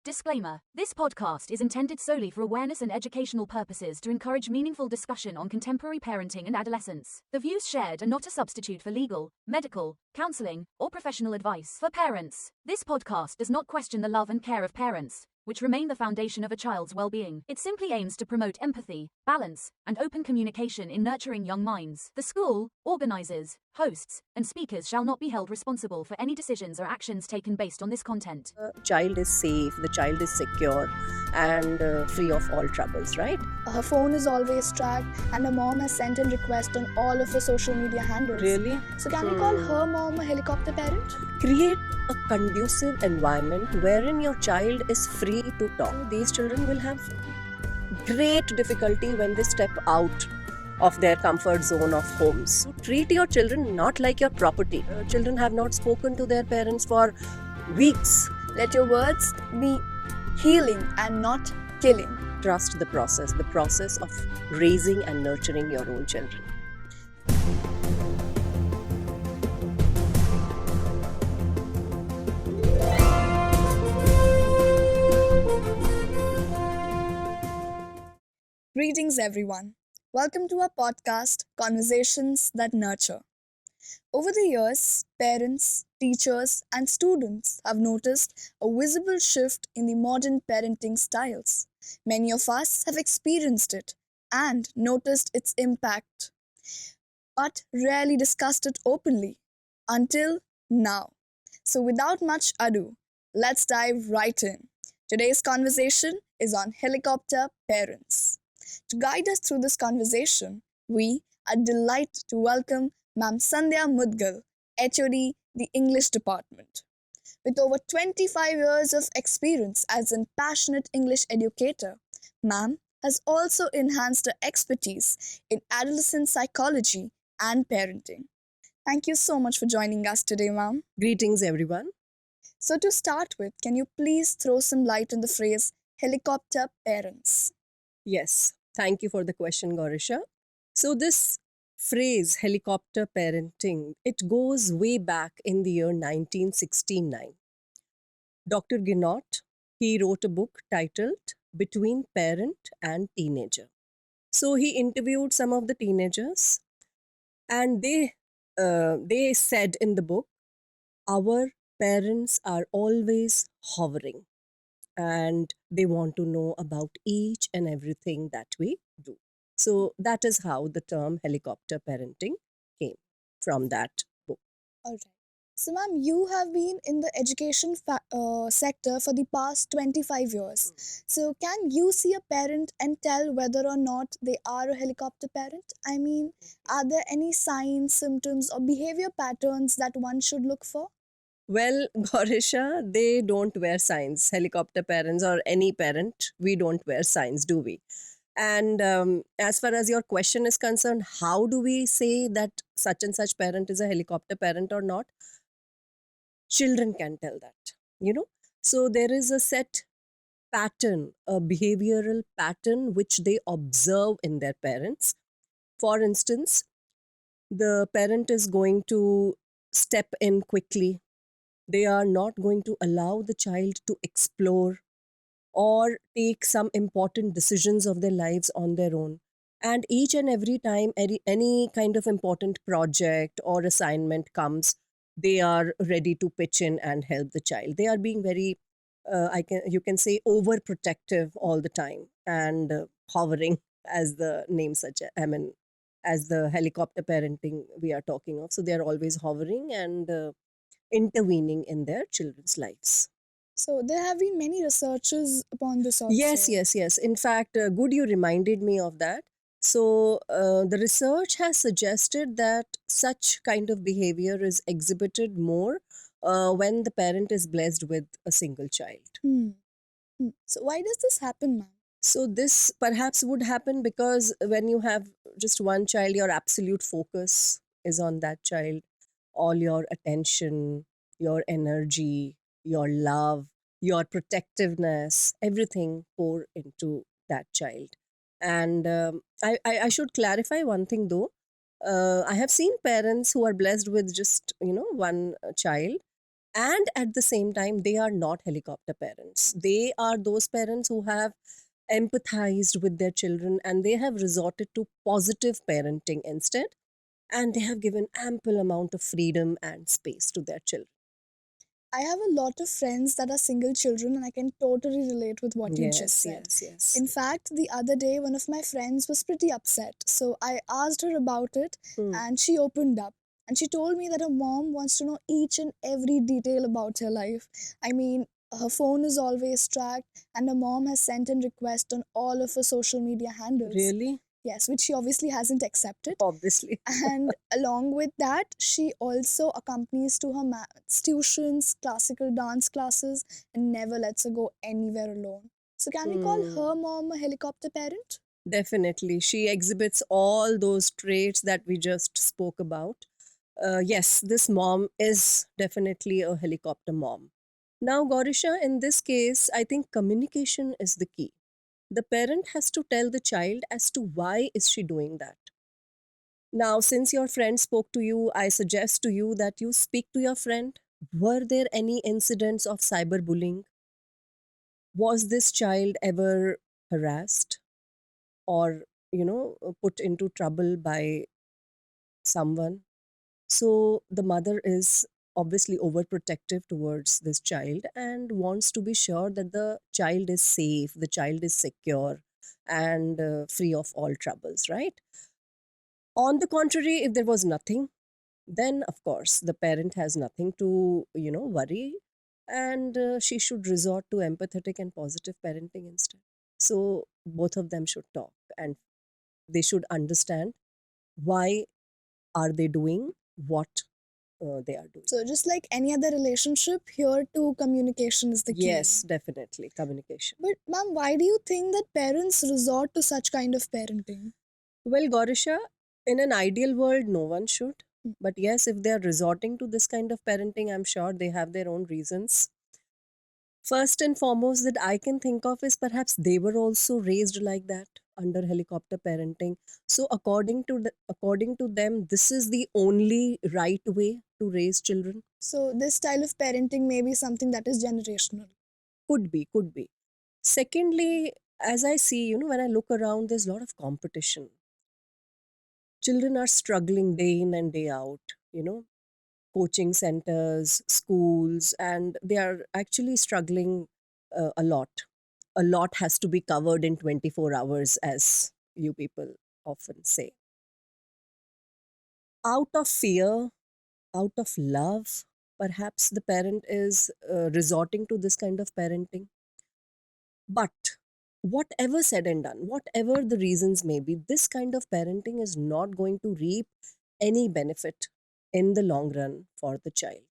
Disclaimer. This podcast is intended solely for awareness and educational purposes to encourage meaningful discussion on contemporary parenting and adolescence. The views shared are not a substitute for legal, medical, counseling, or professional advice for parents. This podcast does not question the love and care of parents, which remain the foundation of a child's well-being. It simply aims to promote empathy, balance, and open communication in nurturing young minds. The school, organizers, hosts, and speakers shall not be held responsible for any decisions or actions taken based on this content. The child is safe, the child is secure and free of all troubles, right? Her phone is always tracked, and her mom has sent in requests on all of her social media handles. Really? So can we call her mom a helicopter parent? Create a conducive environment wherein your child is free to talk. These children will have great difficulty when they step out of their comfort zone of homes. So treat your children not like your property. Children have not spoken to their parents for weeks. Let your words be healing and not killing. Trust the process of raising and nurturing your own children. Greetings, everyone. Welcome to our podcast, Conversations That Nurture. Over the years, parents, teachers, and students have noticed a visible shift in the modern parenting styles. Many of us have experienced it and noticed its impact, but rarely discussed it openly until now. So, without much ado, let's dive right in. Today's conversation is on helicopter parents. To guide us through this conversation, we are delighted to welcome Ma'am Sandhya Mudgal, HOD, the English Department. With over 25 years of experience as a passionate English educator, Ma'am has also enhanced her expertise in adolescent psychology and parenting. Thank you so much for joining us today, Ma'am. Greetings, everyone. So to start with, can you please throw some light on the phrase helicopter parents? Yes, thank you for the question, Gaurisha. So this phrase, helicopter parenting, it goes way back in the year 1969. Dr. Ginott, he wrote a book titled Between Parent and Teenager. So he interviewed some of the teenagers and they said in the book, our parents are always hovering and they want to know about each and everything that we do. So that is how the term helicopter parenting came from that book. All right. So, ma'am, you have been in the education sector for the past 25 years. So, can you see a parent and tell whether or not they are a helicopter parent? I mean, are there any signs, symptoms, or behavior patterns that one should look for? Well, Gaurisha, they don't wear signs. Helicopter parents or any parent, we don't wear signs, do we? And as far as your question is concerned, how do we say that such and such parent is a helicopter parent or not? Children can tell that, you know. So there is a set pattern, a behavioral pattern which they observe in their parents. For instance, the parent is going to step in quickly. They are not going to allow the child to explore or take some important decisions of their lives on their own. And each and every time any kind of important project or assignment comes, they are ready to pitch in and help the child. They are being very, you can say, overprotective all the time and hovering, as the name as the helicopter parenting we are talking of. So they are always hovering and intervening in their children's lives. So, there have been many researches upon this also. Yes. In fact, good you reminded me of that. So, the research has suggested that such kind of behavior is exhibited more when the parent is blessed with a single child. So, why does this happen, ma'am? So, this perhaps would happen because when you have just one child, your absolute focus is on that child. All your attention, your energy, your love, your protectiveness, everything pour into that child. And I should clarify one thing though. I have seen parents who are blessed with just, one child And at the same time, they are not helicopter parents. They are those parents who have empathized with their children and they have resorted to positive parenting instead, and they have given ample amount of freedom and space to their children. I have a lot of friends that are single children, and I can totally relate with what you just Yes, said. yes, yes. In fact, the other day, one of my friends was pretty upset. So I asked her about it, Hmm. and she opened up. And she told me that her mom wants to know each and every detail about her life. I mean, her phone is always tracked, and her mom has sent in requests on all of her social media handles. Really? Yes, which she obviously hasn't accepted. Obviously. And along with that, she also accompanies to her maths tuitions, classical dance classes, and never lets her go anywhere alone. So, can we call Hmm. her mom a helicopter parent? Definitely. She exhibits all those traits that we just spoke about. Yes, this mom is definitely a helicopter mom. Now, Gorisha, in this case, I think communication is the key. The parent has to tell the child as to why is she doing that. Now, since your friend spoke to you, I suggest to you that you speak to your friend. Were there any incidents of cyberbullying? Was this child ever harassed or, put into trouble by someone? So the mother is obviously overprotective towards this child and wants to be sure that the child is safe, the child is secure, and free of all troubles, right? On the contrary, if there was nothing, then of course the parent has nothing to, worry, and she should resort to empathetic and positive parenting instead. So both of them should talk and they should understand why are they doing what they are doing. So, just like any other relationship, here too, communication is the key. Yes, definitely communication. But, ma'am, why do you think that parents resort to such kind of parenting? Well, Gorisha, in an ideal world, no one should. Hmm. But yes, if they are resorting to this kind of parenting, I'm sure they have their own reasons. First and foremost, that I can think of is perhaps they were also raised like that under helicopter parenting. So, according to them, this is the only right way to raise children. So, this style of parenting may be something that is generational. Could be, could be. Secondly, as I see, when I look around, there's a lot of competition. Children are struggling day in and day out. Coaching centers, schools, and they are actually struggling a lot. A lot has to be covered in 24 hours, as you people often say. Out of fear, out of love, perhaps the parent is resorting to this kind of parenting. But whatever said and done, whatever the reasons may be, this kind of parenting is not going to reap any benefit in the long run for the child.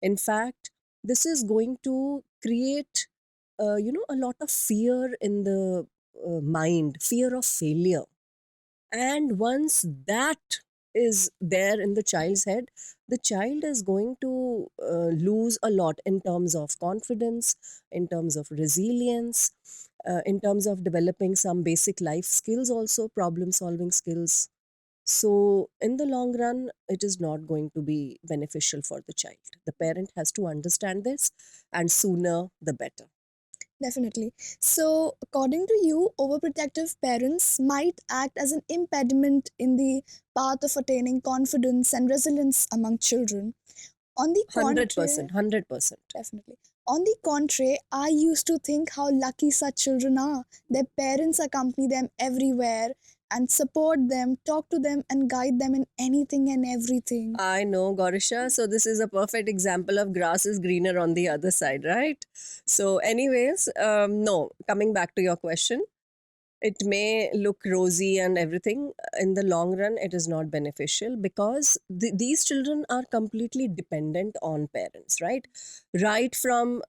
In fact, this is going to create, a lot of fear in the mind, fear of failure. And once that is there in the child's head, the child is going to lose a lot in terms of confidence, in terms of resilience, in terms of developing some basic life skills, also problem solving skills. So, in the long run, it is not going to be beneficial for the child. The parent has to understand this, and sooner the better. Definitely. So, according to you, overprotective parents might act as an impediment in the path of attaining confidence and resilience among children. On the contrary, 100%, 100%. definitely. On the contrary, I used to think how lucky such children are. Their parents accompany them everywhere and support them, talk to them, and guide them in anything and everything. I know, Gorisha. So, this is a perfect example of grass is greener on the other side, right? So, anyways, no, coming back to your question, it may look rosy and everything. In the long run, it is not beneficial because these children are completely dependent on parents, right? Right from,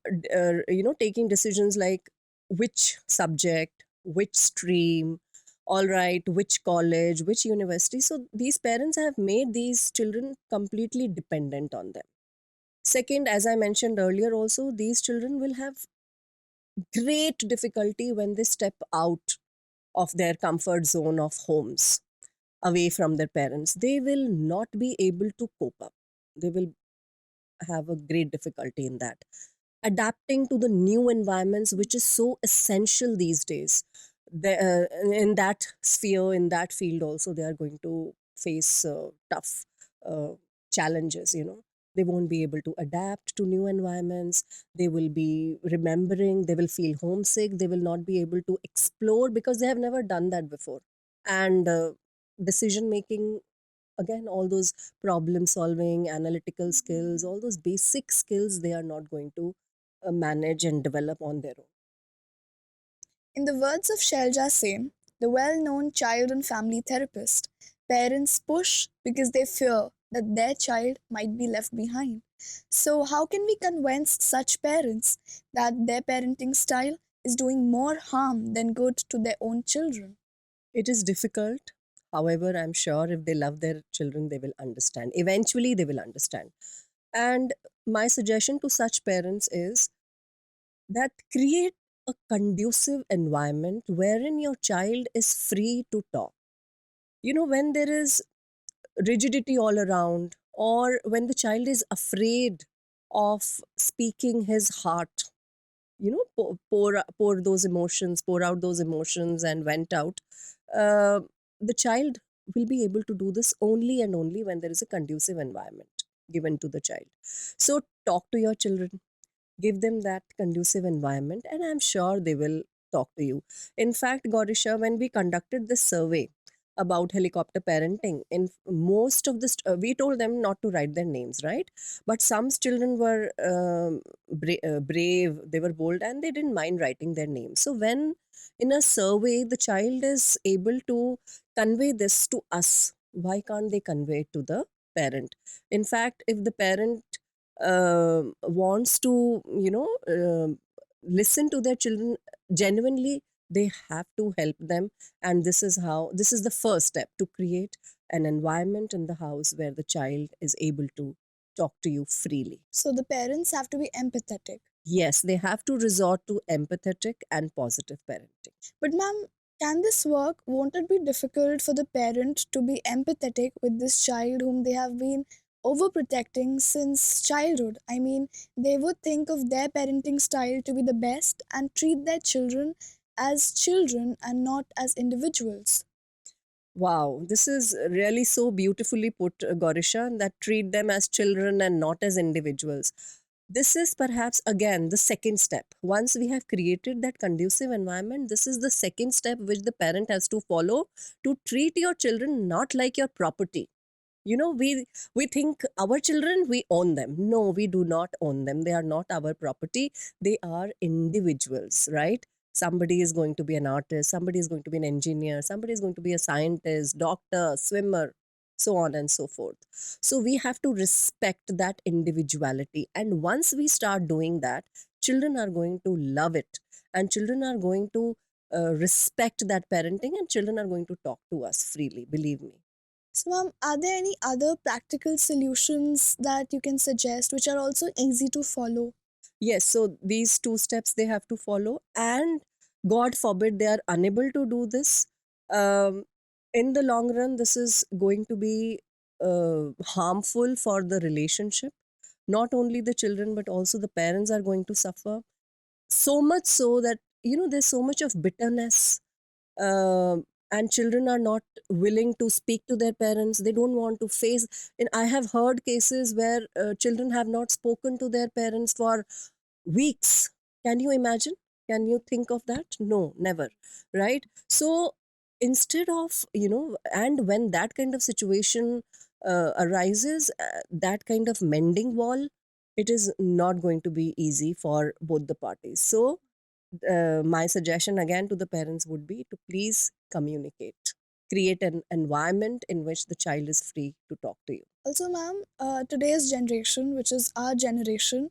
taking decisions like which subject, which stream, all right, which college, which university. So these parents have made these children completely dependent on them. Second, as I mentioned earlier, also, these children will have great difficulty when they step out of their comfort zone of homes, away from their parents. They will not be able to cope up. They will have a great difficulty in that. Adapting to the new environments, which is so essential these days. In that sphere, in that field, also, they are going to face tough uh, challenges. They won't be able to adapt to new environments. They will be remembering, they will feel homesick, they will not be able to explore because they have never done that before. And decision making, again, all those problem solving, analytical skills, all those basic skills, they are not going to manage and develop on their own. In the words of Shelja Sen, the well known child and family therapist, parents push because they fear that their child might be left behind. So, how can we convince such parents that their parenting style is doing more harm than good to their own children? It is difficult. However, I'm sure if they love their children, they will understand. Eventually, they will understand. And my suggestion to such parents is that create a conducive environment wherein your child is free to talk. When there is rigidity all around, or when the child is afraid of speaking his heart, pour those emotions, pour out those emotions and vent out, uh, the child will be able to do this only and only when there is a conducive environment given to the child. So talk to your children, give them that conducive environment, and I'm sure they will talk to you. In fact, Gorisha, when we conducted this survey about helicopter parenting, in most of this, we told them not to write their names, right? But some children were brave, they were bold, and they didn't mind writing their names. So when in a survey the child is able to convey this to us, why can't they convey it to the parent? In fact, if the parent wants to, listen to their children genuinely, they have to help them. And this is the first step to create an environment in the house where the child is able to talk to you freely. So, the parents have to be empathetic. Yes, they have to resort to empathetic and positive parenting. But, ma'am, can this work? Won't it be difficult for the parent to be empathetic with this child whom they have been overprotecting since childhood? I mean, they would think of their parenting style to be the best and treat their children and not as individuals. Wow, this is really so beautifully put, Gorisha, that treat them as children and not as individuals. This is perhaps again the second step. Once we have created that conducive environment, this is the second step which the parent has to follow, to treat your children not like your property. We think our children, we own them. No, we do not own them. They are not our property. They are individuals, right? Somebody is going to be an artist, somebody is going to be an engineer, somebody is going to be a scientist, doctor, swimmer, so on and so forth. So we have to respect that individuality. And once we start doing that, children are going to love it. And children are going to respect that parenting, and children are going to talk to us freely, believe me. So, ma'am, are there any other practical solutions that you can suggest which are also easy to follow? Yes, so these two steps they have to follow, and God forbid they are unable to do this. Um, in the long run, this is going to be harmful for the relationship. Not only the children, but also the parents are going to suffer. So much so that, there's so much of bitterness, and children are not willing to speak to their parents. They don't want to face. And I have heard cases where children have not spoken to their parents for weeks. Can you imagine? Can you think of that? No, never. Right? So instead of, and when that kind of situation arises, that kind of mending wall, it is not going to be easy for both the parties. So my suggestion again to the parents would be to please communicate, create an environment in which the child is free to talk to you. Also, ma'am, today's generation, which is our generation,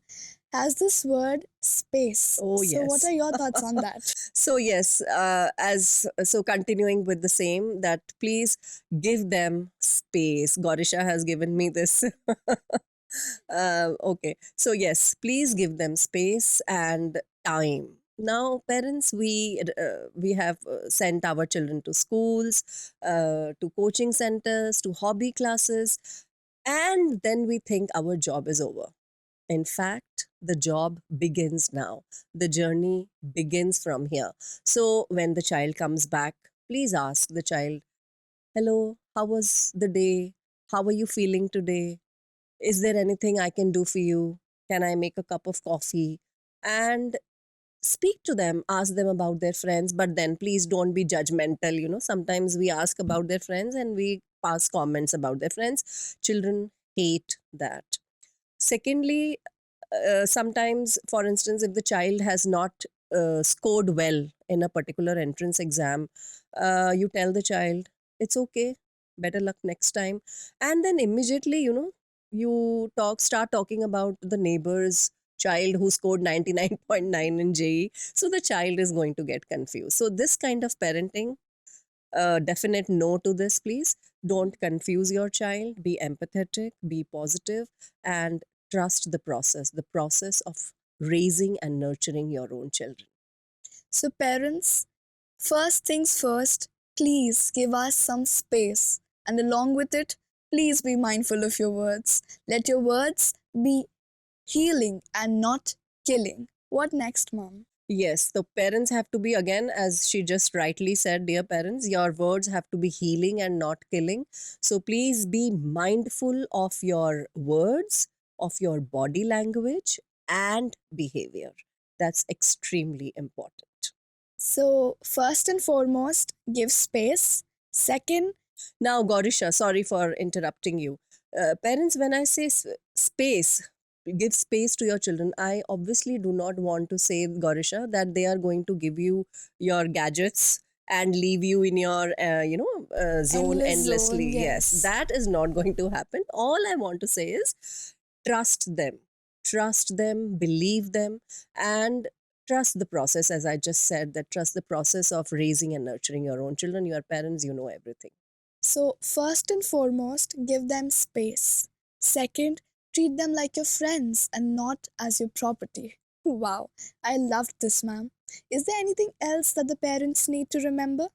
has this word space. Oh, So, what yes. are your thoughts on that? So yes, as so continuing with the same, that please give them space. Gorisha has given me this. Okay, so yes, please give them space and time. Now, parents, we have sent our children to schools, to coaching centers, to hobby classes, and then we think our job is over. In fact, the job begins now. The journey begins from here. So when the child comes back, please ask the child, hello, how was the day? How are you feeling today? Is there anything I can do for you? Can I make a cup of coffee? And speak to them, ask them about their friends, but then please don't be judgmental. Sometimes we ask about their friends and we pass comments about their friends. Children hate that. Secondly, sometimes, for instance, if the child has not scored well in a particular entrance exam, you tell the child, it's okay, better luck next time. And then immediately, you start talking about the neighbor's child who scored 99.9 in JE. So the child is going to get confused. So this kind of parenting, definite no to this, please. Don't confuse your child. Be empathetic, be positive, and trust the process of raising and nurturing your own children. So, parents, first things first, please give us some space. And along with it, please be mindful of your words. Let your words be healing and not killing. What next, mom? Yes, the parents have to be, again, as she just rightly said, dear parents, your words have to be healing and not killing. So please be mindful of your words, of your body language, and behavior. That's extremely important. So, first and foremost, give space. Second, Now, Gorisha, sorry for interrupting you. Parents, when I say space, give space to your children, I obviously do not want to say, Gorisha, that they are going to give you your gadgets and leave you in your, zone endless zone, endlessly. Yes, yes. that is not going to happen. All I want to say is trust them. Trust them, believe them, and trust the process. As I just said, that trust the process of raising and nurturing your own children. You are parents, you know everything. So, first and foremost, give them space. Second, treat them like your friends and not as your property. Wow, I loved this, ma'am. Is there anything else that the parents need to remember?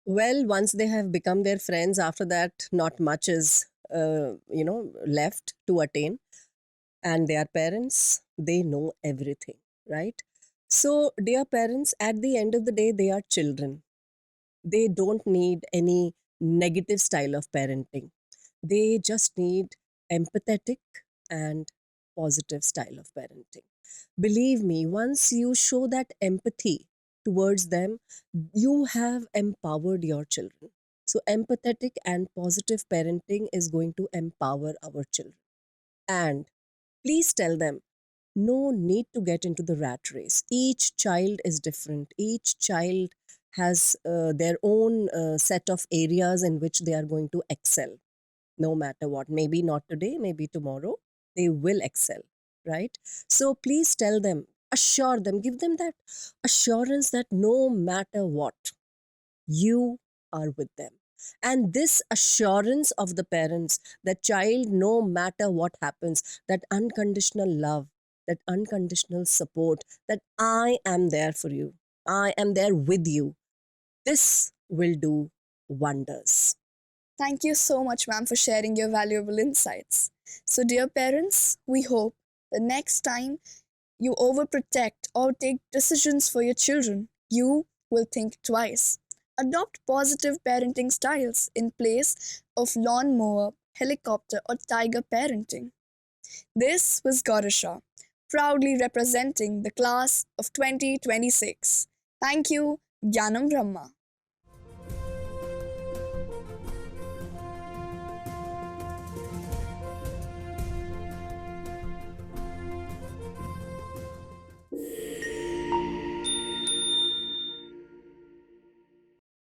Well, once they have become their friends, after that, not much is, left to attain. And their parents, they know everything, right? So, dear parents, at the end of the day, they are children. They don't need any negative style of parenting. They just need empathetic and positive style of parenting. Believe me, once you show that empathy towards them, you have empowered your children. So, empathetic and positive parenting is going to empower our children. And please tell them, no need to get into the rat race. Each child is different. Each child has their own set of areas in which they are going to excel, no matter what. Maybe not today, maybe tomorrow, they will excel, right? So please tell them, assure them, give them that assurance that no matter what, you are with them. And this assurance of the parents, the child, no matter what happens, that unconditional love, that unconditional support, that I am there for you, I am there with you, this will do wonders. Thank you so much, ma'am, for sharing your valuable insights. So, dear parents, we hope the next time you overprotect or take decisions for your children, you will think twice. Adopt positive parenting styles in place of lawnmower, helicopter, or tiger parenting. This was Garisha, proudly representing the class of 2026. Thank you, Gyanam Brahma.